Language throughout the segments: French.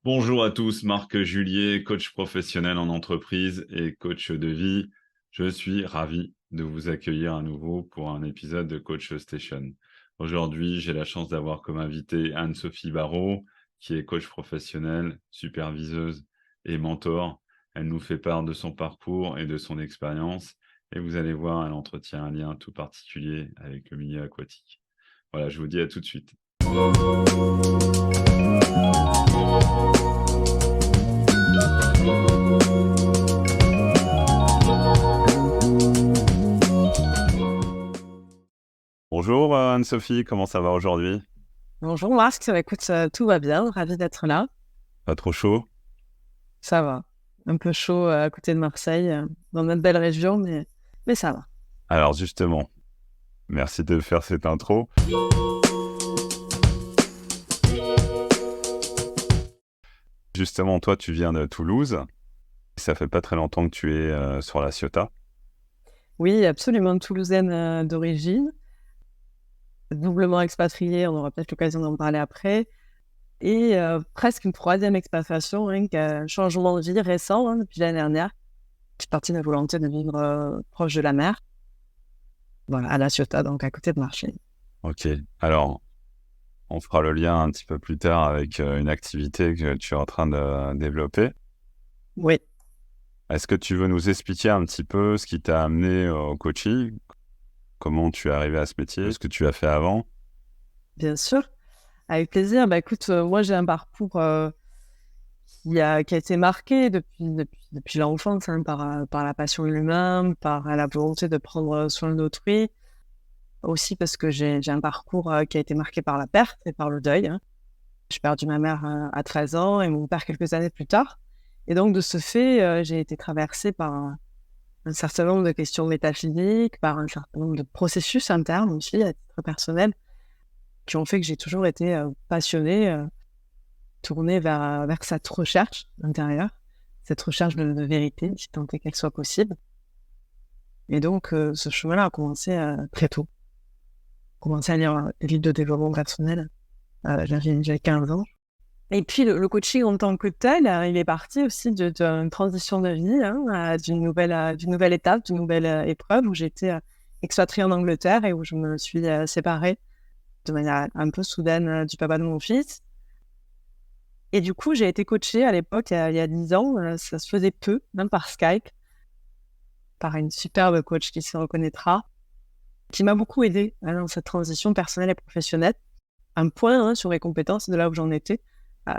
Bonjour à tous, Marc Julier, coach professionnel en entreprise et coach de vie. Je suis ravi de vous accueillir à nouveau pour un épisode de Coach Station. Aujourd'hui, j'ai la chance d'avoir comme invité Anne-Sophie Barrault, qui est coach professionnelle, superviseuse et mentor. Elle nous fait part de son parcours et de son expérience et vous allez voir, elle entretient un lien tout particulier avec le milieu aquatique. Voilà, je vous dis à tout de suite. Bonjour Anne-Sophie, comment ça va aujourd'hui? Bonjour Marc, écoute, tout va bien, ravi d'être là. Pas trop chaud? Ça va. Un peu chaud à côté de Marseille, dans notre belle région, mais ça va. Alors justement, merci de faire cette intro. Justement, toi, tu viens de Toulouse. Ça fait pas très longtemps que tu es sur La Ciotat. Oui, absolument toulousaine d'origine, doublement expatriée, on aura peut-être l'occasion d'en parler après, et presque une troisième expatriation, un changement de vie récent depuis l'année dernière. Je suis partie de la volonté de vivre proche de la mer, voilà, à La Ciotat, donc à côté de Marseille. Ok, alors on fera le lien un petit peu plus tard avec une activité que tu es en train de développer. Oui, Est-ce que tu veux nous expliquer un petit peu ce qui t'a amené au coaching? Comment tu es arrivé à ce métier? Ce que tu as fait avant? bien sûr, avec plaisir. Bah écoute, moi j'ai un parcours qui a été marqué depuis l'enfance par la passion de l'humain, par la volonté de prendre soin d'autrui, aussi parce que j'ai un parcours qui a été marqué par la perte et par le deuil. J'ai perdu ma mère à 13 ans et mon père quelques années plus tard. Et donc, de ce fait, j'ai été traversée par un certain nombre de questions métaphysiques, par un certain nombre de processus internes aussi, à titre personnel, qui ont fait que j'ai toujours été passionnée, tournée vers cette recherche intérieure, cette recherche de vérité, si tant est qu'elle soit possible. Et donc, ce chemin-là a commencé très tôt. Commencé à lire des livres de développement personnel, j'avais 15 ans. Et puis, le coaching en tant que tel, il est parti aussi d'une transition de vie, d'une nouvelle étape, d'une nouvelle épreuve où j'étais expatriée en Angleterre et où je me suis séparée de manière un peu soudaine du papa de mon fils. Et du coup, j'ai été coachée à l'époque, il y a 10 ans, ça se faisait peu, même par Skype, par une superbe coach qui se reconnaîtra, qui m'a beaucoup aidée dans cette transition personnelle et professionnelle. Un point sur mes compétences de là où j'en étais,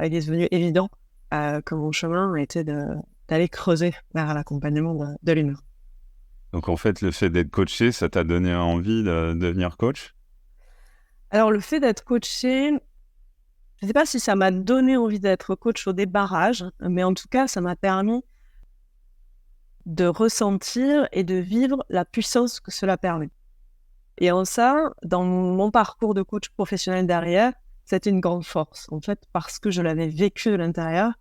il est devenu évident que mon chemin était d'aller creuser vers l'accompagnement de l'humain. Donc en fait, le fait d'être coaché, ça t'a donné envie de devenir coach? Alors, le fait d'être coachée, je ne sais pas si ça m'a donné envie d'être coach au débarrage, mais en tout cas, ça m'a permis de ressentir et de vivre la puissance que cela permet. Et en ça, dans mon parcours de coach professionnel derrière, c'était une grande force, en fait, parce que je l'avais vécu de l'intérieur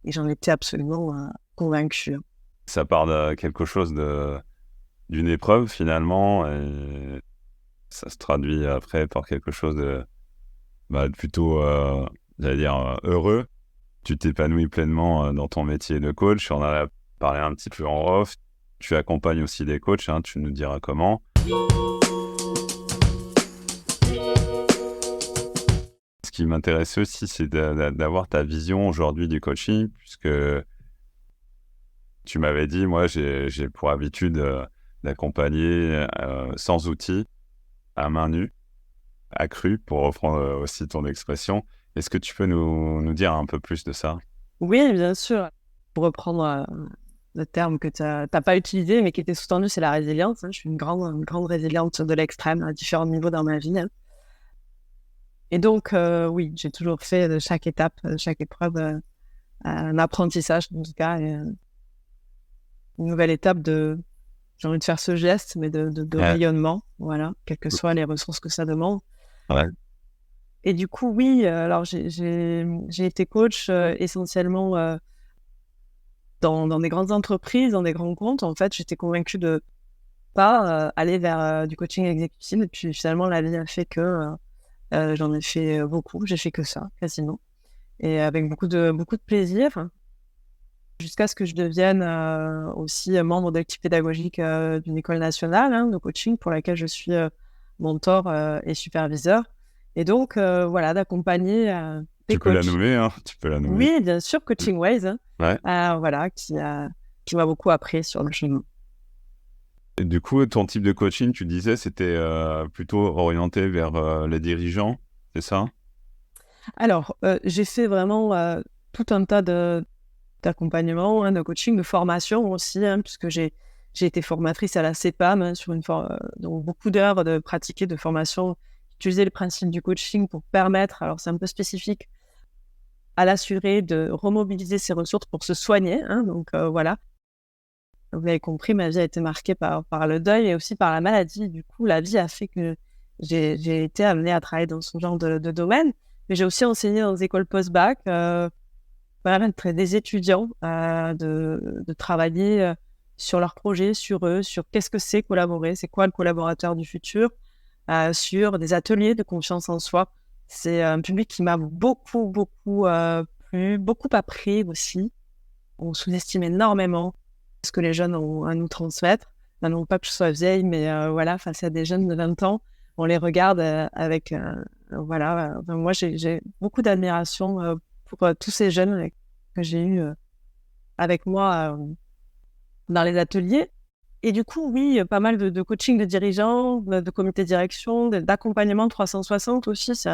et j'en étais absolument convaincue. Ça part de quelque chose d'une épreuve finalement, et ça se traduit après par quelque chose de plutôt, j'allais dire, heureux. Tu t'épanouis pleinement dans ton métier de coach. On en a parlé un petit peu en off. Tu accompagnes aussi des coachs, hein, tu nous diras comment. Ce qui m'intéresse aussi, c'est d'avoir ta vision aujourd'hui du coaching, puisque tu m'avais dit, moi, j'ai pour habitude d'accompagner sans outils, à main nue, accru, pour reprendre aussi ton expression. Est-ce que tu peux nous dire un peu plus de ça? Oui, bien sûr. Pour reprendre le terme que tu n'as pas utilisé, mais qui était sous-tendu, c'est la résilience. Je suis une grande résiliente de l'extrême à différents niveaux dans ma vie. Et donc, oui, j'ai toujours fait de chaque étape, de chaque épreuve, un apprentissage, en tout cas, et, une nouvelle étape j'ai envie de faire ce geste, mais de Ouais. rayonnement, voilà, quelles que soient les ressources que ça demande. Ouais. Et du coup, oui, alors j'ai été coach essentiellement dans des grandes entreprises, dans des grands comptes. En fait, j'étais convaincue de pas aller vers du coaching exécutif. Et puis finalement, la vie a fait que j'en ai fait beaucoup. J'ai fait que ça, quasiment. et avec beaucoup de plaisir, jusqu'à ce que je devienne aussi membre de l'équipe pédagogique d'une école nationale de coaching pour laquelle je suis mentor et superviseur. Et donc, voilà, d'accompagner des Tu peux la coachs. nommer, hein, tu peux la nommer. Oui, bien sûr, Coaching Ways, Ouais. voilà, qui m'a beaucoup appris sur le chemin. Et du coup, ton type de coaching, tu disais, c'était plutôt orienté vers les dirigeants, c'est ça? Alors, j'ai fait vraiment tout un tas d'accompagnement, de coaching, de formation aussi, puisque j'ai été formatrice à la CEPAM sur donc beaucoup d'heures de pratiquer de formation, utiliser le principe du coaching pour permettre, alors c'est un peu spécifique, à l'assuré de remobiliser ses ressources pour se soigner. Donc voilà, vous l'avez compris, ma vie a été marquée par le deuil et aussi par la maladie. Du coup, la vie a fait que j'ai été amenée à travailler dans ce genre de domaine. Mais j'ai aussi enseigné dans des écoles post-bac, permettre des étudiants de travailler sur leurs projets, sur eux, sur qu'est-ce que c'est collaborer, c'est quoi le collaborateur du futur, sur des ateliers de confiance en soi. C'est un public qui m'a beaucoup plu, beaucoup appris aussi. On sous-estime énormément ce que les jeunes ont à nous transmettre. Non pas que je sois vieille, mais voilà, face à des jeunes de 20 ans, on les regarde avec... voilà, moi, j'ai beaucoup d'admiration pour tous ces jeunes que j'ai eus avec moi dans les ateliers. Et du coup, oui, pas mal de coaching de dirigeants, de comité de direction, d'accompagnement 360 aussi. C'est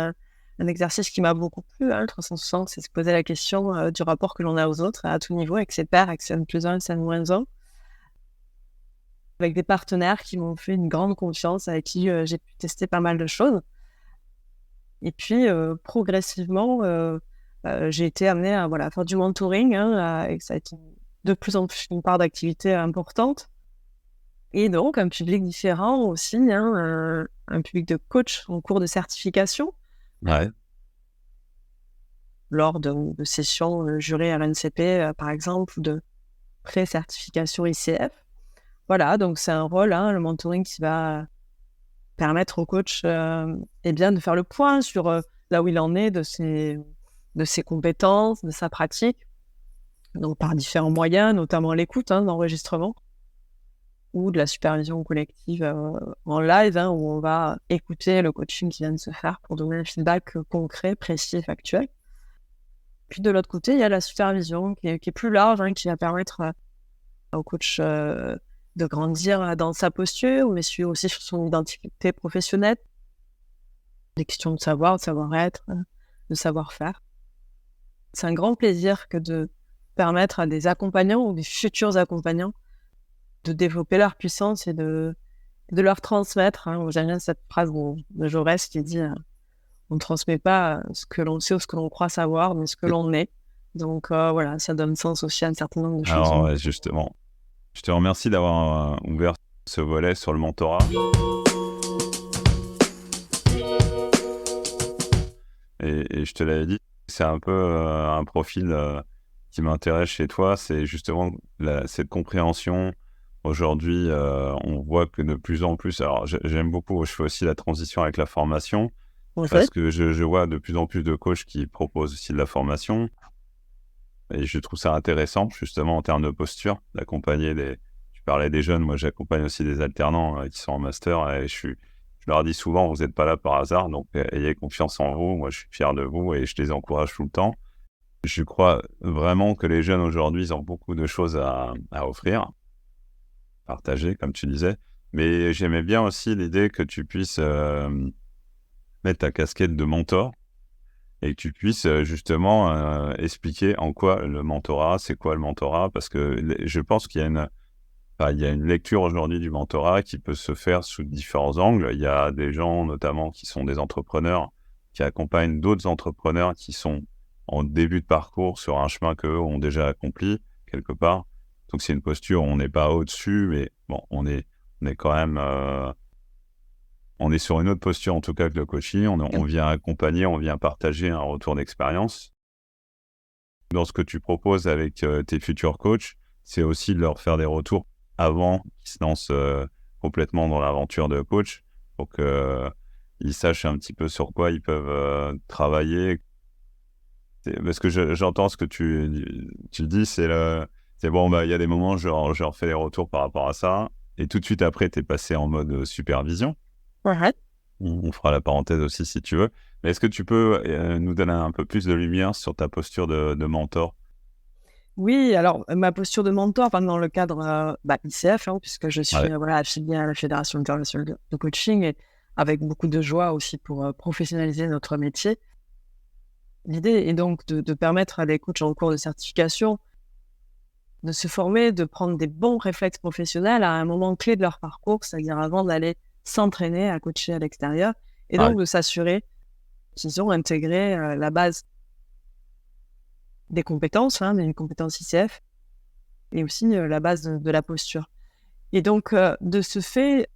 un exercice qui m'a beaucoup plu. Le 360, c'est se poser la question du rapport que l'on a aux autres à tout niveau, avec ses pairs, avec ses N+1 et ses N-1, avec des partenaires qui m'ont fait une grande confiance, avec qui j'ai pu tester pas mal de choses. Et puis, progressivement, j'ai été amenée à faire du mentoring, et ça a été de plus en plus une part d'activité importante. Et donc, un public différent aussi, un public de coach en cours de certification, Ouais. lors de sessions jurées à l'ANCP, par exemple, ou de pré-certification ICF. Voilà, donc c'est un rôle, le mentoring, qui va permettre au coach de faire le point sur là où il en est de ses compétences, de sa pratique, donc par différents moyens, notamment l'écoute, d'enregistrement, ou de la supervision collective en live, où on va écouter le coaching qui vient de se faire pour donner un feedback concret, précis et factuel. Puis de l'autre côté, il y a la supervision qui est plus large, qui va permettre au coach de grandir dans sa posture, mais aussi sur son identité professionnelle, des questions de savoir, de savoir-être, de savoir-faire. C'est un grand plaisir que de permettre à des accompagnants ou des futurs accompagnants de développer leur puissance et de leur transmettre. J'aime bien cette phrase de Jaurès qui dit on ne transmet pas ce que l'on sait ou ce que l'on croit savoir, mais ce que l'on est. Donc voilà, ça donne sens aussi à un certain nombre de choses. Alors, ouais, justement, je te remercie d'avoir ouvert ce volet sur le mentorat. Et je te l'avais dit, c'est un peu un profil qui m'intéresse chez toi, c'est justement cette compréhension. Aujourd'hui, on voit que de plus en plus, alors j'aime beaucoup, je fais aussi la transition avec la formation, parce que je vois de plus en plus de coachs qui proposent aussi de la formation. Et je trouve ça intéressant, justement, en termes de posture, d'accompagner Tu parlais des jeunes, moi j'accompagne aussi des alternants qui sont en master, et je leur dis souvent, vous n'êtes pas là par hasard, donc ayez confiance en vous, moi je suis fier de vous et je les encourage tout le temps. Je crois vraiment que les jeunes aujourd'hui, ils ont beaucoup de choses à offrir, partager, comme tu disais, mais j'aimais bien aussi l'idée que tu puisses mettre ta casquette de mentor, et que tu puisses justement expliquer en quoi le mentorat, c'est quoi le mentorat, parce que je pense qu'il y a une lecture aujourd'hui du mentorat qui peut se faire sous différents angles. Il y a des gens notamment qui sont des entrepreneurs, qui accompagnent d'autres entrepreneurs qui sont en début de parcours sur un chemin qu'eux ont déjà accompli quelque part. Donc c'est une posture où on n'est pas au-dessus, mais bon, on est quand même... on est sur une autre posture, en tout cas, que le coaching. On vient accompagner, on vient partager un retour d'expérience. Dans ce que tu proposes avec tes futurs coachs, c'est aussi de leur faire des retours avant qu'ils se lancent complètement dans l'aventure de coach, pour qu'ils sachent un petit peu sur quoi ils peuvent travailler, Parce que j'entends ce que tu dis, c'est bon, bah, il y a des moments, je leur fais des retours par rapport à ça, et tout de suite après, tu es passé en mode supervision. Ouais. On fera la parenthèse aussi si tu veux. Mais est-ce que tu peux nous donner un peu plus de lumière sur ta posture de mentor? Oui, alors ma posture de mentor, enfin, dans le cadre ICF, puisque je suis Ouais, affiliée à la Fédération internationale de coaching, et avec beaucoup de joie aussi pour professionnaliser notre métier. L'idée est donc de permettre à des coachs en cours de certification de se former, de prendre des bons réflexes professionnels à un moment clé de leur parcours, c'est-à-dire avant d'aller s'entraîner à coacher à l'extérieur, et ouais, donc de s'assurer qu'ils ont intégré la base des compétences, des compétences ICF, et aussi la base de la posture. Et donc, de ce fait,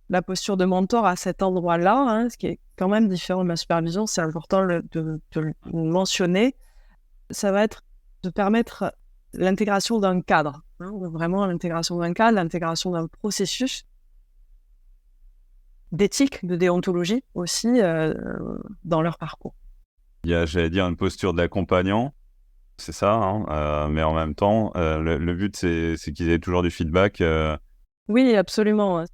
la posture de mentor à cet endroit-là, ce qui est quand même différent de la supervision, c'est important de le mentionner, ça va être de permettre l'intégration d'un cadre, vraiment l'intégration d'un cadre, l'intégration d'un processus d'éthique, de déontologie aussi dans leur parcours. il y a, j'allais dire, une posture d'accompagnant, c'est ça, hein, mais en même temps, le but, c'est qu'ils aient toujours du feedback. Oui, absolument.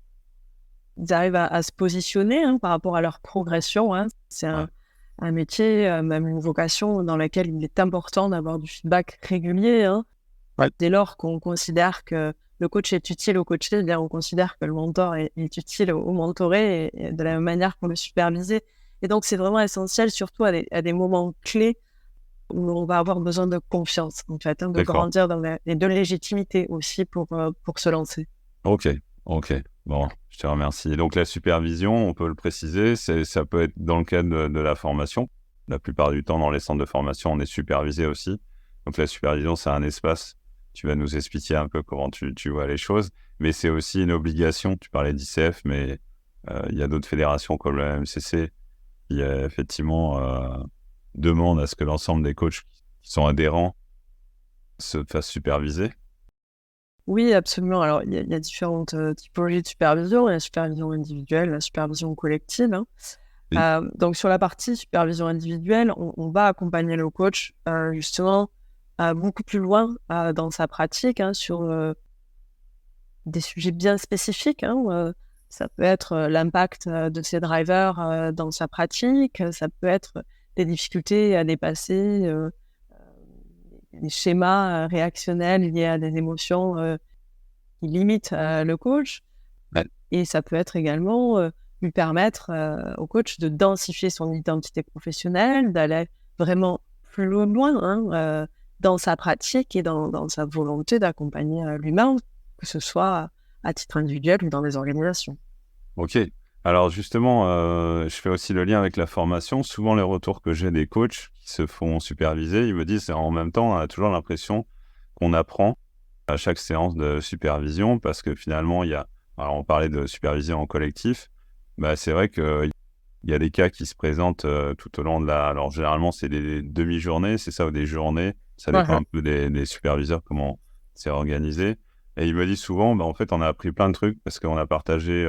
Ils arrivent à se positionner par rapport à leur progression. C'est Ouais, un métier, même une vocation dans laquelle il est important d'avoir du feedback régulier. ouais, Dès lors qu'on considère que le coach est utile au coaché, eh bien on considère que le mentor est utile au mentoré, et de la même manière qu'on le supervisé. Et donc, c'est vraiment essentiel, surtout à des moments clés où on va avoir besoin de confiance, en fait, de d'accord. grandir et de légitimité aussi pour se lancer. Ok, ok. Bon, je te remercie. Donc la supervision, on peut le préciser, ça peut être dans le cadre de la formation. La plupart du temps, dans les centres de formation, on est supervisé aussi. Donc la supervision, c'est un espace. Tu vas nous expliquer un peu comment tu vois les choses. Mais c'est aussi une obligation. Tu parlais d'ICF, mais il y a d'autres fédérations comme la MCC qui effectivement demandent à ce que l'ensemble des coachs qui sont adhérents se fassent superviser. Oui, absolument. Alors, il y a différentes typologies de supervision. Il y a la supervision individuelle, la supervision collective. Oui. Donc, sur la partie supervision individuelle, on va accompagner le coach justement beaucoup plus loin dans sa pratique, sur des sujets bien spécifiques. Ça peut être l'impact de ses drivers dans sa pratique. Ça peut être des difficultés à dépasser, des schémas réactionnels liés à des émotions qui limitent le coach. Ouais. Et ça peut être également lui permettre au coach de densifier son identité professionnelle, d'aller vraiment plus loin dans sa pratique et dans sa volonté d'accompagner l'humain, que ce soit à titre individuel ou dans les organisations. Ok. Alors justement, je fais aussi le lien avec la formation. Souvent, les retours que j'ai des coachs qui se font superviser, ils me disent en même temps, on a toujours l'impression qu'on apprend à chaque séance de supervision parce que finalement, alors on parlait de superviser en collectif, bah, c'est vrai qu'il y a des cas qui se présentent tout au long de Alors généralement, c'est des demi-journées, c'est ça, ou des journées. Ça dépend Ouais. un peu des superviseurs, comment c'est organisé. Et ils me disent souvent, bah, en fait, on a appris plein de trucs parce qu'on a partagé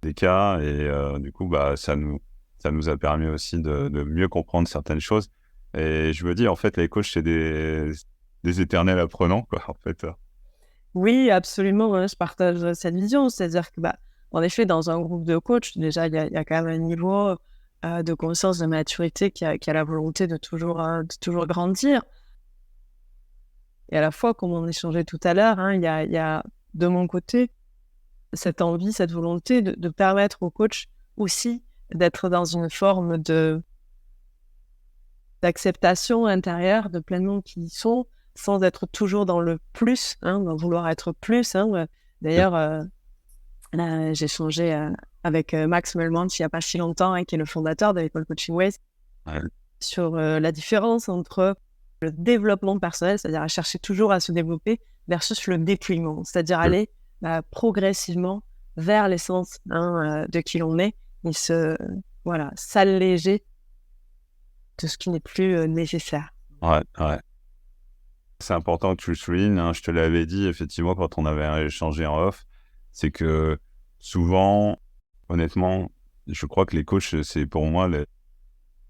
des cas et du coup, bah, ça nous a permis aussi de mieux comprendre certaines choses. Et je me dis, en fait, les coachs, c'est des éternels apprenants, quoi, en fait. Oui, absolument, je partage cette vision. C'est-à-dire que, en effet, dans un groupe de coachs, déjà, il y a quand même un niveau de conscience, de maturité qui a la volonté de toujours grandir. Et à la fois, comme on échangeait tout à l'heure, il y a de mon côté cette envie, cette volonté de permettre aux coachs aussi d'être dans une forme d'acceptation intérieure de pleinement qui ils sont, sans être toujours dans le plus, dans vouloir être plus. Oui. D'ailleurs, là, j'ai échangé avec Max Melmont il n'y a pas si longtemps, qui est le fondateur de l'école Coaching Ways, Ouais. sur la différence entre le développement personnel, c'est-à-dire à chercher toujours à se développer, versus le dépouillement, c'est-à-dire Oui. aller progressivement vers l'essence de qui l'on est, et s'alléger de ce qui n'est plus nécessaire. Ouais, ouais. C'est important que tu le soulignes, hein. Je te l'avais dit, effectivement, quand on avait échangé en off, c'est que souvent, honnêtement, je crois que les coachs, c'est pour moi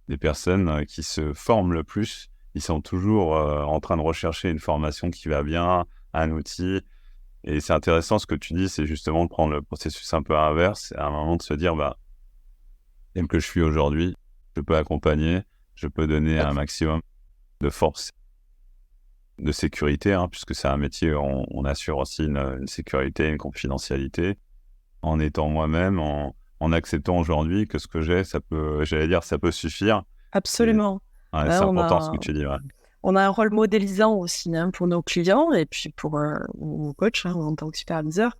les personnes qui se forment le plus ils sont toujours en train de rechercher une formation qui va bien, un outil. Et c'est intéressant ce que tu dis, c'est justement de prendre le processus un peu inverse, et à un moment de se dire, tel que je suis aujourd'hui, je peux accompagner, je peux donner un maximum de force, de sécurité, hein, puisque c'est un métier où on assure aussi une sécurité, une confidentialité, en étant moi-même, en acceptant aujourd'hui que ce que j'ai, ça peut suffire. Et Absolument. ouais, Ouais, c'est important ce que tu dis, ouais. on a un rôle modélisant aussi pour nos clients et puis pour nos coachs en tant que superviseur.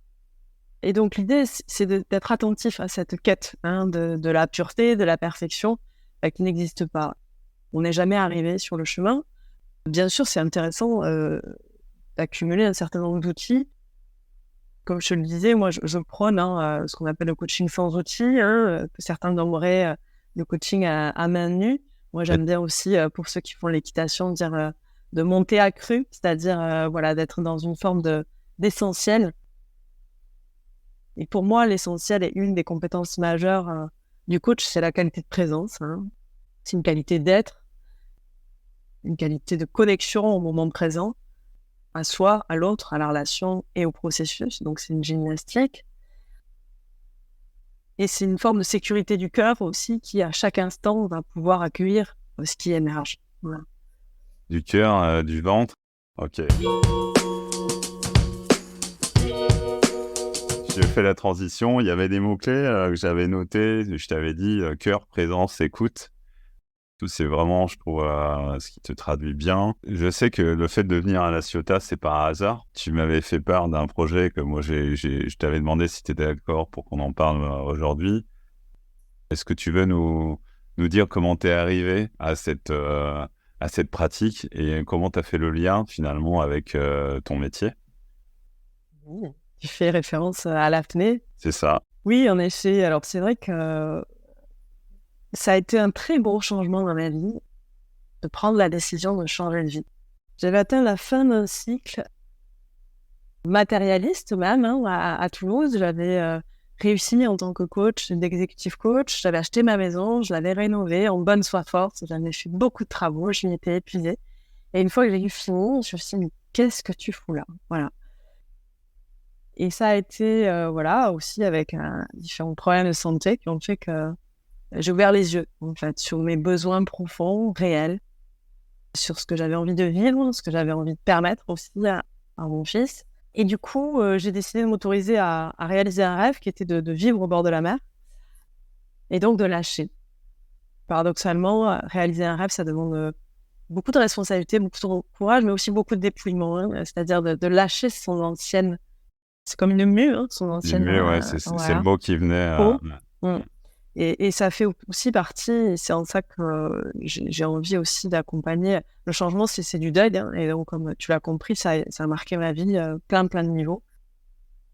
Et donc, l'idée, c'est d'être attentif à cette quête de la pureté, de la perfection qui n'existe pas. On n'est jamais arrivé sur le chemin. Bien sûr, c'est intéressant d'accumuler un certain nombre d'outils. Comme je te le disais, moi, je prône ce qu'on appelle le coaching sans outils, que certains nommeraient le coaching à main nue. Moi, j'aime bien aussi, pour ceux qui font l'équitation, dire de monter à cru, c'est-à-dire d'être dans une forme d'essentiel. Et pour moi, l'essentiel est une des compétences majeures du coach, c'est la qualité de présence. C'est une qualité d'être, une qualité de connexion au moment présent, à soi, à l'autre, à la relation et au processus. Donc, c'est une gymnastique. Et c'est une forme de sécurité du cœur aussi qui, à chaque instant, va pouvoir accueillir ce qui émerge. Voilà. Du cœur, du ventre. Ok. J'ai fait la transition. Il y avait des mots-clés que j'avais notés. Je t'avais dit cœur, présence, écoute. Tout, c'est vraiment, je trouve, ce qui te traduit bien. Je sais que le fait de venir à La Ciotat, c'est par hasard. Tu m'avais fait part d'un projet que moi, je t'avais demandé si tu étais d'accord pour qu'on en parle aujourd'hui. Est-ce que tu veux nous dire comment tu es arrivé à cette pratique et comment tu as fait le lien finalement avec ton métier? Tu fais référence à l'apnée. C'est ça. Oui, en effet. Alors, c'est vrai que ça a été un très gros changement dans ma vie de prendre la décision de changer de vie. J'avais atteint la fin d'un cycle matérialiste même à Toulouse. J'avais réussi en tant que coach, d'executive coach. J'avais acheté ma maison, je l'avais rénovée en bonne foi force. J'avais fait beaucoup de travaux, je m'y étais épuisée. Et une fois que j'ai eu fini, je me suis dit, mais qu'est-ce que tu fous là? Voilà. Et ça a été aussi avec différents problèmes de santé qui ont fait que j'ai ouvert les yeux en fait sur mes besoins profonds, réels, sur ce que j'avais envie de vivre, ce que j'avais envie de permettre aussi à mon fils. Et du coup, j'ai décidé de m'autoriser à réaliser un rêve qui était de vivre au bord de la mer et donc de lâcher. Paradoxalement, réaliser un rêve, ça demande beaucoup de responsabilités, beaucoup de courage, mais aussi beaucoup de dépouillement, c'est-à-dire de lâcher son ancienne... C'est comme une mue, son ancienne... Ouais, c'est le mot qui venait. peau. Et ça fait aussi partie, et c'est en ça que j'ai envie aussi d'accompagner. Le changement, c'est du deuil, et donc comme tu l'as compris, ça a marqué ma vie plein de niveaux,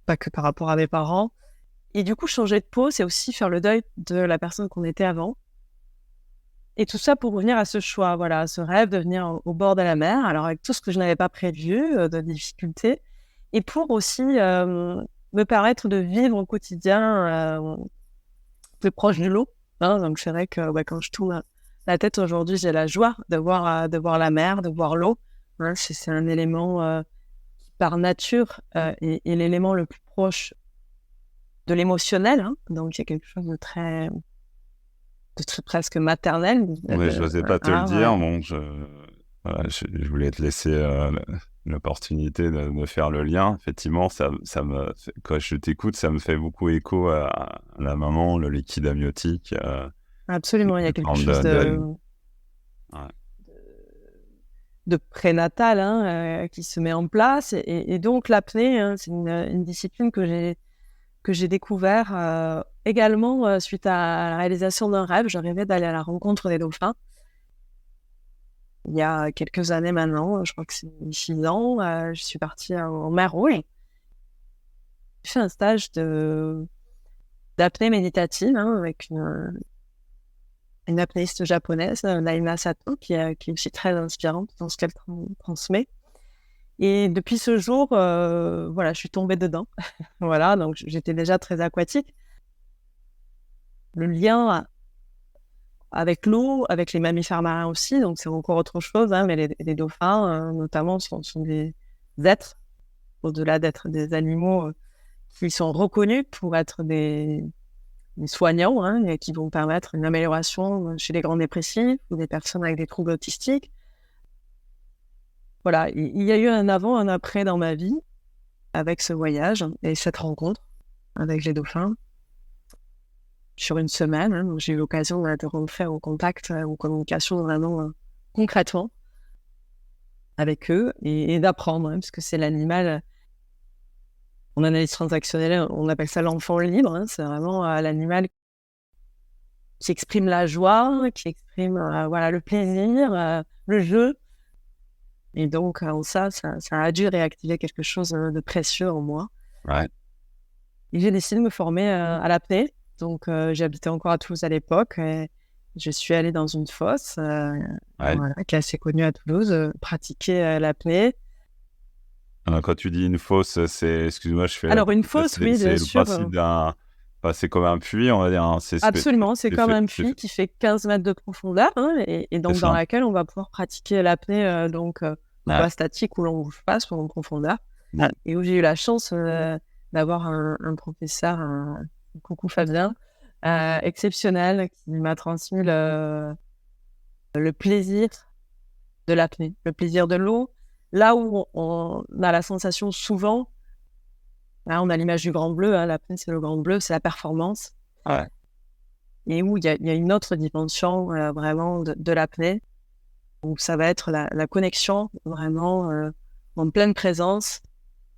pas que par rapport à mes parents. Et du coup, changer de peau, c'est aussi faire le deuil de la personne qu'on était avant. Et tout ça pour revenir à ce choix, à ce rêve de venir au bord de la mer, alors avec tout ce que je n'avais pas prévu, de difficultés, et pour aussi me permettre de vivre au quotidien plus proche de l'eau. Donc c'est vrai que quand je tourne la tête aujourd'hui, j'ai la joie de voir la mer, de voir l'eau. C'est un élément qui par nature est l'élément le plus proche de l'émotionnel. Donc il y a quelque chose de très presque maternel. Oui, je n'osais pas te le dire. Bon, je voulais te laisser l'opportunité de faire le lien. Effectivement, quand je t'écoute, ça me fait beaucoup écho à la maman, le liquide amniotique. Absolument, il y a quelque chose de prénatal qui se met en place. Et donc, l'apnée, c'est une discipline que j'ai découvert également suite à la réalisation d'un rêve. Je rêvais d'aller à la rencontre des dauphins. Il y a quelques années maintenant, je crois que c'est 6 ans, je suis partie en mer Rouge. J'ai fait un stage d'apnée méditative avec une apnéiste japonaise, Naima Sato, qui est aussi très inspirante dans ce qu'elle transmet. Et depuis ce jour, je suis tombée dedans. Donc j'étais déjà très aquatique. Le lien avec l'eau, avec les mammifères marins aussi, donc c'est encore autre chose, hein, mais les dauphins, notamment, sont des êtres, au-delà d'être des animaux, qui sont reconnus pour être des soignants, hein, et qui vont permettre une amélioration chez les grands dépressifs ou des personnes avec des troubles autistiques. Voilà, il y a eu un avant, un après dans ma vie avec ce voyage et cette rencontre avec les dauphins sur une semaine, hein, donc j'ai eu l'occasion de rentrer en contact, en communication vraiment concrètement avec eux et d'apprendre, hein, parce que c'est l'animal, en analyse transactionnelle, on appelle ça l'enfant libre, hein, c'est vraiment l'animal qui exprime la joie, qui exprime voilà, le plaisir, le jeu. Et donc, ça a dû réactiver quelque chose de précieux en moi. Ouais. Et j'ai décidé de me former à l'apnée. Donc, j'habitais encore à Toulouse à l'époque. Et je suis allée dans une fosse voilà, qui est assez connue à Toulouse, pratiquer l'apnée. Alors, quand tu dis une fosse, excuse-moi, je fais Alors, une fosse, oui, c'est bien le sûr. principe c'est comme un puits, on va dire. Hein, Absolument, c'est comme un puits qui fait 15 mètres de profondeur, hein, et donc dans laquelle on va pouvoir pratiquer l'apnée, soit statique ou longue bouche passe ou en profondeur. Et où j'ai eu la chance d'avoir un professeur, coucou Fabien, exceptionnel, qui m'a transmis le plaisir de l'apnée, le plaisir de l'eau. Là où on a la sensation souvent, là, on a l'image du grand bleu, hein, l'apnée c'est le grand bleu, c'est la performance. Ouais. Et où il y a une autre dimension vraiment de l'apnée, où ça va être la connexion vraiment en pleine présence,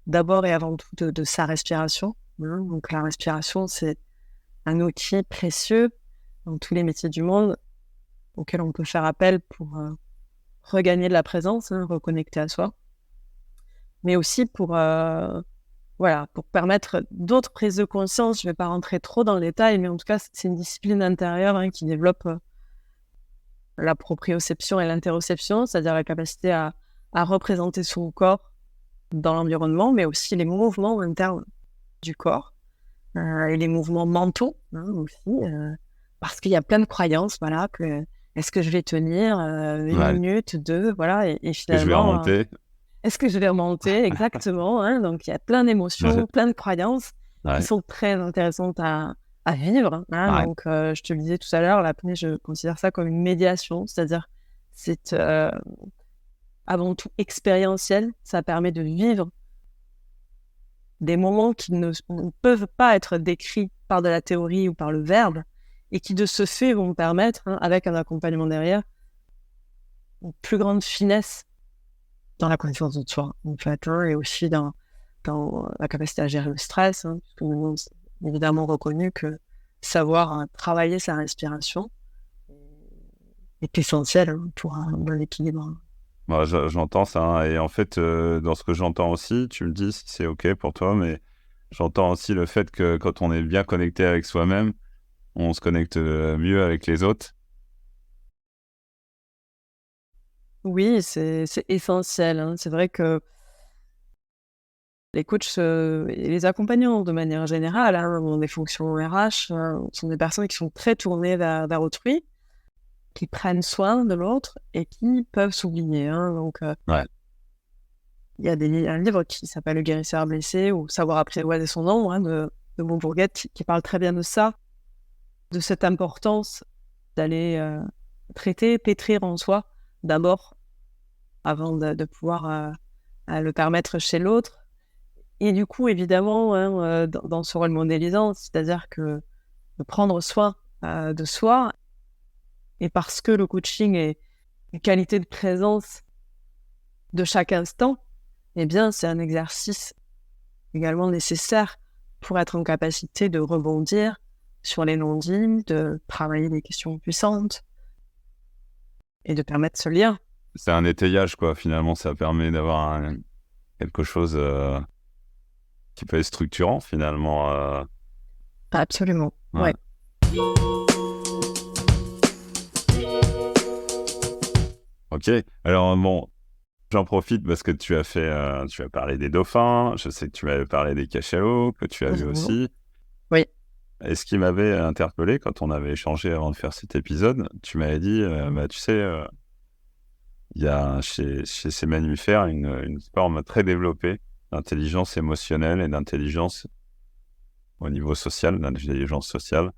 d'abord et avant tout de sa respiration. Hein. Donc la respiration, c'est un outil précieux dans tous les métiers du monde auquel on peut faire appel pour regagner de la présence, hein, reconnecter à soi, mais aussi pour permettre d'autres prises de conscience. Je ne vais pas rentrer trop dans le détail, mais en tout cas, c'est une discipline intérieure, hein, qui développe la proprioception et l'interoception, c'est-à-dire la capacité à représenter son corps dans l'environnement, mais aussi les mouvements internes du corps et les mouvements mentaux, hein, aussi, parce qu'il y a plein de croyances, voilà, que est-ce que je vais tenir une minute, deux, voilà, et finalement... Est-ce que je vais remonter est-ce que je vais remonter, exactement, hein, donc il y a plein d'émotions, plein de croyances qui sont très intéressantes à vivre, hein, donc je te le disais tout à l'heure, l'apnée, je considère ça comme une médiation, c'est-à-dire c'est avant tout expérientiel, ça permet de vivre des moments qui ne peuvent pas être décrits par de la théorie ou par le verbe, et qui de ce fait vont me permettre, hein, avec un accompagnement derrière, une plus grande finesse dans la connaissance de soi, en fait, hein, et aussi dans la capacité à gérer le stress, hein, puisque maintenant, c'est évidemment reconnu que savoir travailler sa respiration est essentiel, hein, pour un bon équilibre. Bah, j'entends ça, hein, et en fait, dans ce que j'entends aussi, tu me dis si c'est OK pour toi, mais j'entends aussi le fait que quand on est bien connecté avec soi-même, on se connecte mieux avec les autres. Oui, c'est essentiel, hein. C'est vrai que les coachs et les accompagnants, de manière générale, hein, dans des fonctions RH, sont des personnes qui sont très tournées vers autrui, qui prennent soin de l'autre et qui peuvent s'oublier, hein. Donc, il y a un livre qui s'appelle Le guérisseur blessé ou Savoir apprivoiser son ombre, hein, de Bourguet, qui parle très bien de ça, de cette importance d'aller pétrir en soi d'abord, avant de pouvoir le permettre chez l'autre. Et du coup, évidemment, hein, dans ce rôle modélisant, c'est-à-dire que de prendre soin de soi, et parce que le coaching est une qualité de présence de chaque instant, eh bien, c'est un exercice également nécessaire pour être en capacité de rebondir sur les non-dits, de travailler des questions puissantes et de permettre ce lien. C'est un étayage, quoi. Finalement, ça permet d'avoir quelque chose qui peut être structurant, finalement. Absolument, ouais. Ok, alors bon, j'en profite parce que tu as parlé des dauphins, je sais que tu m'avais parlé des cachalots, que tu as vu aussi. Oui. Et ce qui m'avait interpellé quand on avait échangé avant de faire cet épisode, tu m'avais dit, tu sais, il y a chez ces mammifères une forme très développée d'intelligence émotionnelle et d'intelligence au niveau social, d'intelligence sociale.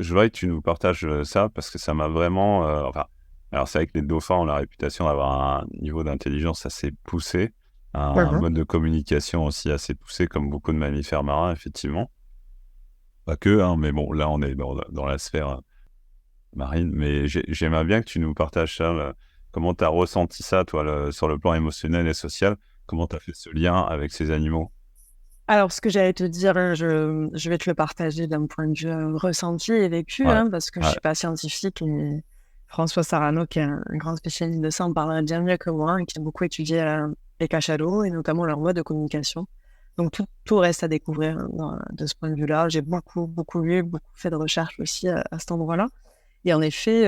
Je voudrais que tu nous partages ça parce que ça m'a vraiment... alors c'est vrai que les dauphins ont la réputation d'avoir un niveau d'intelligence assez poussé, un Mhm. mode de communication aussi assez poussé comme beaucoup de mammifères marins, effectivement. Pas que, hein, mais bon, là on est dans la sphère marine. Mais j'aimerais bien que tu nous partages ça, comment tu as ressenti ça, toi, sur le plan émotionnel et social, comment tu as fait ce lien avec ces animaux. Alors, ce que j'allais te dire, hein, je vais te le partager d'un point de vue ressenti et vécu, Ouais, hein, parce que je ouais. suis pas scientifique et François Sarano, qui est un grand spécialiste de ça, en parlera bien mieux que moi, et qui a beaucoup étudié les cachalots et notamment leur mode de communication. Donc, tout reste à découvrir, hein, de ce point de vue-là. J'ai beaucoup lu, beaucoup fait de recherches aussi à cet endroit-là. Et en effet,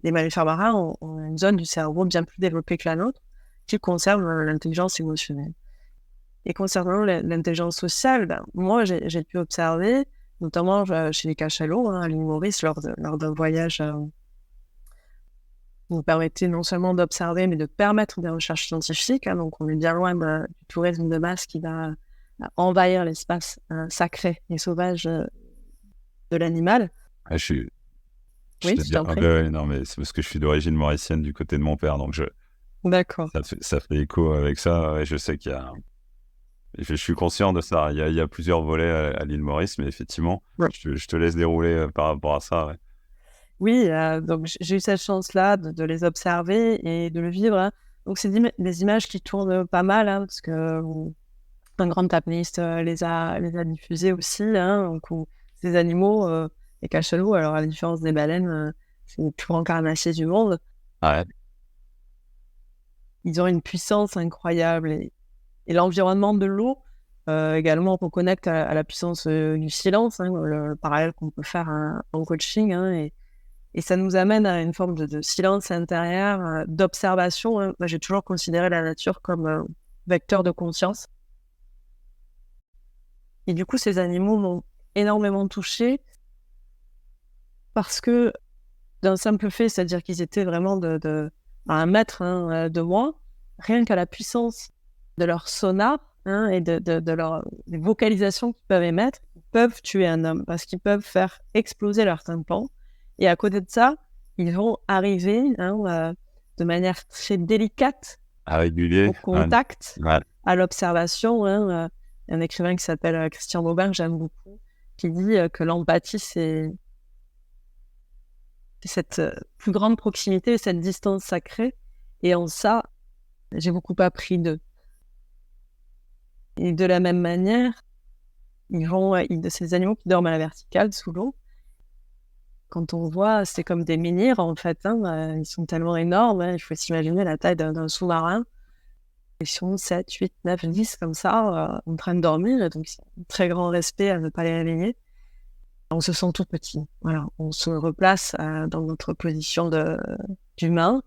les mammifères marins ont une zone du cerveau bien plus développée que la nôtre qui concerne l'intelligence émotionnelle. Et concernant l'intelligence sociale, ben, moi, j'ai pu observer, notamment chez les cachalots, hein, à l'île Maurice, lors d'un voyage qui nous permettait non seulement d'observer, mais de permettre des recherches scientifiques. Hein, donc, on est bien loin du tourisme de masse qui va envahir l'espace sacré et sauvage de l'animal. Ouais, je Oui, te tu dis, t'en prie. non, mais c'est parce que je suis d'origine mauricienne du côté de mon père, donc D'accord. ça fait écho avec ça. Ouais, je sais je suis conscient de ça. Il y a plusieurs volets à l'île Maurice, mais effectivement, Ouais. je te laisse dérouler par rapport à ça. Ouais. Oui, donc j'ai eu cette chance-là de les observer et de le vivre. Hein. Donc, c'est des images qui tournent pas mal, hein, parce que un grand tapeniste les a diffusées aussi. Hein, donc, ces animaux, les cachalots, alors à la différence des baleines, c'est les plus grands carnassiers du monde. Ouais. Ils ont une puissance incroyable et l'environnement de l'eau également reconnecte à la puissance du silence, hein, le parallèle qu'on peut faire en coaching. Hein, et ça nous amène à une forme de silence intérieur, d'observation. Hein. Moi, j'ai toujours considéré la nature comme vecteur de conscience. Et du coup, ces animaux m'ont énormément touchée parce que d'un simple fait, c'est-à-dire qu'ils étaient vraiment à 1 mètre, hein, de moi, rien qu'à la puissance de leur sonar, hein, et de leur des vocalisations qu'ils peuvent émettre, ils peuvent tuer un homme parce qu'ils peuvent faire exploser leur tympan. Et à côté de ça, ils vont arriver, hein, de manière très délicate À au régulier. Ouais. contact, Ouais. à l'observation. Hein, un écrivain qui s'appelle Christian Bobin, que j'aime beaucoup, qui dit que l'empathie, c'est cette plus grande proximité, cette distance sacrée. Et en ça, j'ai beaucoup appris d'eux. Et de la même manière, ces animaux qui dorment à la verticale sous l'eau, quand on voit, c'est comme des menhirs en fait. Hein, ils sont tellement énormes. Hein, il faut s'imaginer la taille d'un sous-marin. Ils sont 7, 8, 9, 10 comme ça, en train de dormir. Et donc, c'est un très grand respect à ne pas les réveiller. On se sent tout petit. Voilà, on se replace dans notre position d'humain.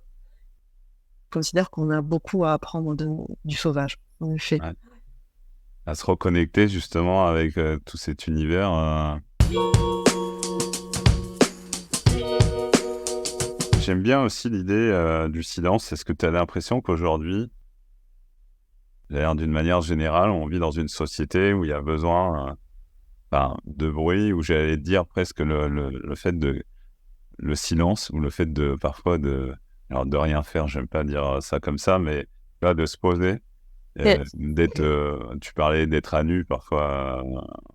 Je considère qu'on a beaucoup à apprendre du sauvage, en effet. Ouais. À se reconnecter justement avec tout cet univers. J'aime bien aussi l'idée du silence. Est-ce que tu as l'impression qu'aujourd'hui, d'ailleurs d'une manière générale, on vit dans une société où il y a besoin de bruit, où j'allais dire presque le fait de le silence, ou le fait de parfois alors de rien faire, j'aime pas dire ça comme ça, mais là, de se poser, Et tu parlais d'être à nu parfois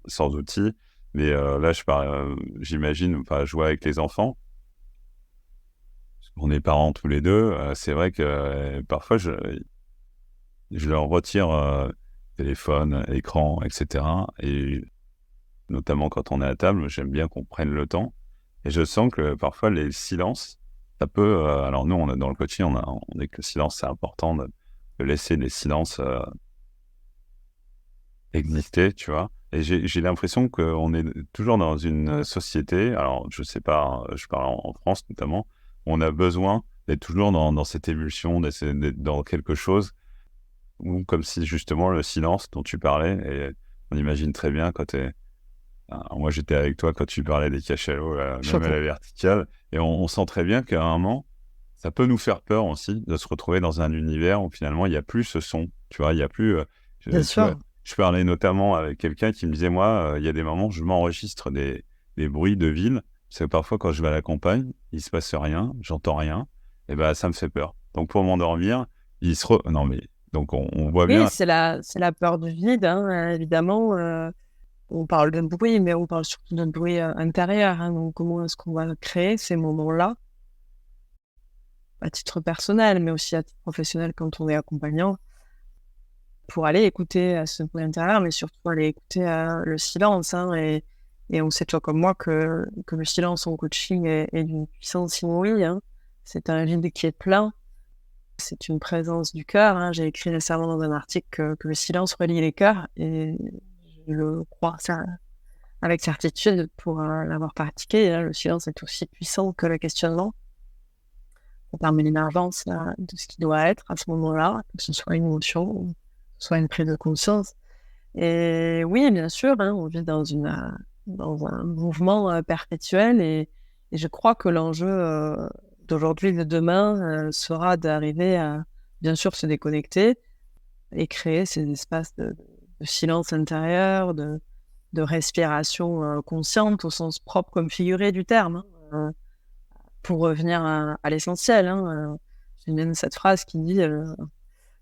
sans outils, mais là j'imagine, jouer avec les enfants. On est parents tous les deux, c'est vrai que parfois je leur retire téléphone, écran, etc. Et notamment quand on est à table, j'aime bien qu'on prenne le temps. Et je sens que parfois les silences, ça peut... alors nous, dans le coaching, on est que le silence, c'est important de laisser les silences exister, tu vois. Et j'ai l'impression qu'on est toujours dans une société, alors je sais pas, hein, je parle en France notamment, où on a besoin d'être toujours dans cette émulsion, d'être dans quelque chose, ou comme si justement le silence dont tu parlais, et on imagine très bien quand Moi, j'étais avec toi quand tu parlais des cachalots, même à Choquant. la verticale. Et on sent très bien qu'à un moment, ça peut nous faire peur aussi de se retrouver dans un univers où finalement, il n'y a plus ce son. Tu vois, il n'y a plus. Bien Tu vois, sûr. je parlais notamment avec quelqu'un qui me disait, moi, il y a des moments où je m'enregistre des bruits de ville. Parce que parfois, quand je vais à la campagne, il se passe rien, j'entends rien. Et ben, ça me fait peur. Donc, pour m'endormir, non, mais donc, on voit Oui, bien. c'est la peur du vide, hein, évidemment. On parle de bruit, mais on parle surtout d'un bruit intérieur, hein. Donc, comment est-ce qu'on va créer ces moments-là, à titre personnel, mais aussi à titre professionnel quand on est accompagnant, pour aller écouter ce bruit intérieur, mais surtout aller écouter le silence, hein. Et on sait, toi comme moi, que le silence en coaching est d'une puissance inouïe, hein. C'est un vide qui est plein. C'est une présence du cœur, hein. J'ai écrit récemment dans un article que le silence relie les cœurs, et je le crois ça avec certitude pour l'avoir pratiqué, hein. Le silence est aussi puissant que le questionnement. Ça permet l'émergence de ce qui doit être à ce moment-là, que ce soit une émotion, ou que ce soit une prise de conscience. Et oui, bien sûr, hein, on vit dans un mouvement perpétuel, et je crois que l'enjeu d'aujourd'hui et de demain sera d'arriver à, bien sûr, se déconnecter et créer ces espaces de silence intérieur, de respiration consciente au sens propre comme figuré du terme, hein, pour revenir à l'essentiel, hein. J'aime bien cette phrase qui dit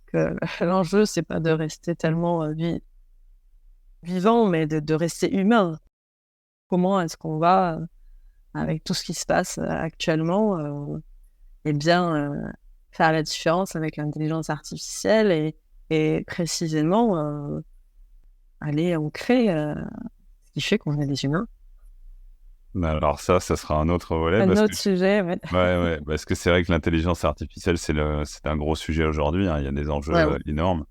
que l'enjeu, c'est pas de rester tellement vivant, mais de rester humain. Comment est-ce qu'on va, avec tout ce qui se passe actuellement, eh bien, faire la différence avec l'intelligence artificielle, et précisément aller ancrer ce qui fait qu'on est des humains. Mais alors ça sera un autre volet Un parce que autre sujet, ouais. ouais, parce que c'est vrai que l'intelligence artificielle, c'est un gros sujet aujourd'hui, hein. Il y a des enjeux Ouais, ouais. énormes.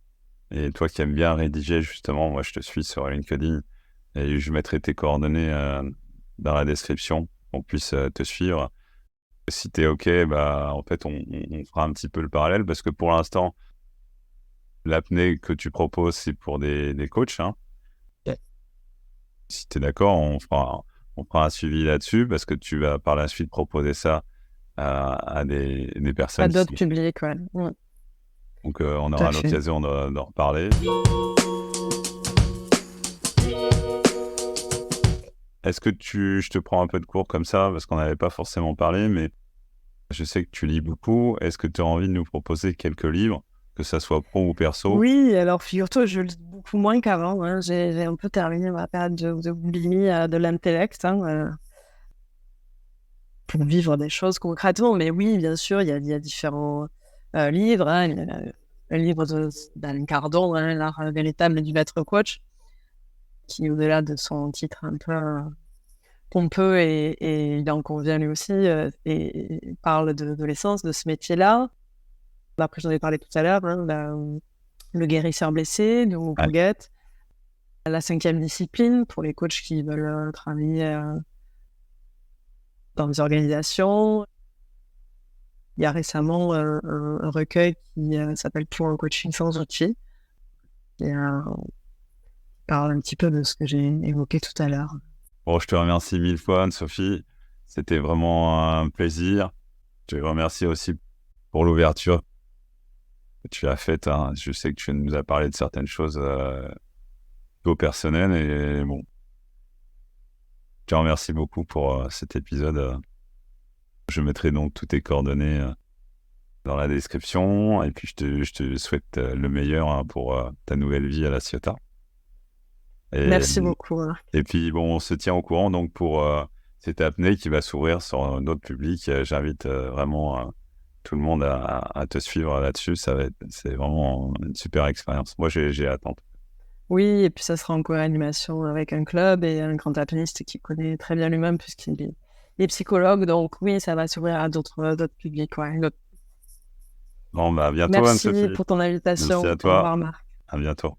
Et toi qui aimes bien rédiger, justement, moi, je te suis sur LinkedIn et je mettrai tes coordonnées dans la description pour qu'on puisse te suivre. Si tu es OK, bah, en fait, on fera un petit peu le parallèle parce que pour l'instant, l'apnée que tu proposes, c'est pour des coachs, hein. Ouais. Si tu es d'accord, on fera un suivi là-dessus parce que tu vas par la suite proposer ça à des À personnes d'autres qui... publics, ouais. Ouais, Donc, on tout à aura fait. l'occasion d'en reparler. Est-ce que je te prends un peu de cours comme ça, parce qu'on n'avait pas forcément parlé, mais je sais que tu lis beaucoup. Est-ce que tu as envie de nous proposer quelques livres, que ça soit pro ou perso? Oui, alors figure-toi, je lis beaucoup moins qu'avant, hein. J'ai un peu terminé ma période de boulimie de l'intellect, hein, pour vivre des choses concrètement. Mais oui, bien sûr, il y a différents livres, hein. Il y a le livre d'Alain Cardon, hein, L'art véritable du maître coach, qui, au-delà de son titre un peu pompeux, et il en convient lui aussi, et parle de l'essence de ce métier-là. Après, j'en ai parlé tout à l'heure, hein, Le guérisseur blessé de Ouais. Huguette. La 5e discipline pour les coachs qui veulent travailler dans des organisations. Il y a récemment un recueil qui s'appelle Pour un coaching sans outils, qui parle un petit peu de ce que j'ai évoqué tout à l'heure. Bon, je te remercie mille fois, Anne-Sophie. C'était vraiment un plaisir. Je te remercie aussi pour l'ouverture que tu as faite, hein. Je sais que tu nous as parlé de certaines choses plutôt personnelles. Et bon, je te remercie beaucoup pour cet épisode. Je mettrai donc toutes tes coordonnées dans la description. Et puis, je te souhaite le meilleur, hein, pour ta nouvelle vie à La Ciotat. Et, Merci beaucoup, hein. et puis, bon, on se tient au courant donc pour cette apnée qui va s'ouvrir sur notre public. J'invite vraiment tout le monde à te suivre là-dessus. C'est vraiment une super expérience. Moi, j'ai hâte. Oui, et puis ça sera en co-animation avec un club et un grand apnéiste qui connaît très bien lui-même puisqu'il est psychologue. Donc oui, ça va s'ouvrir à d'autres publics, ouais. Bon, bah, à bientôt, Merci Anne-Sophie. pour ton Merci invitation. à Au toi. revoir, Marc. À bientôt.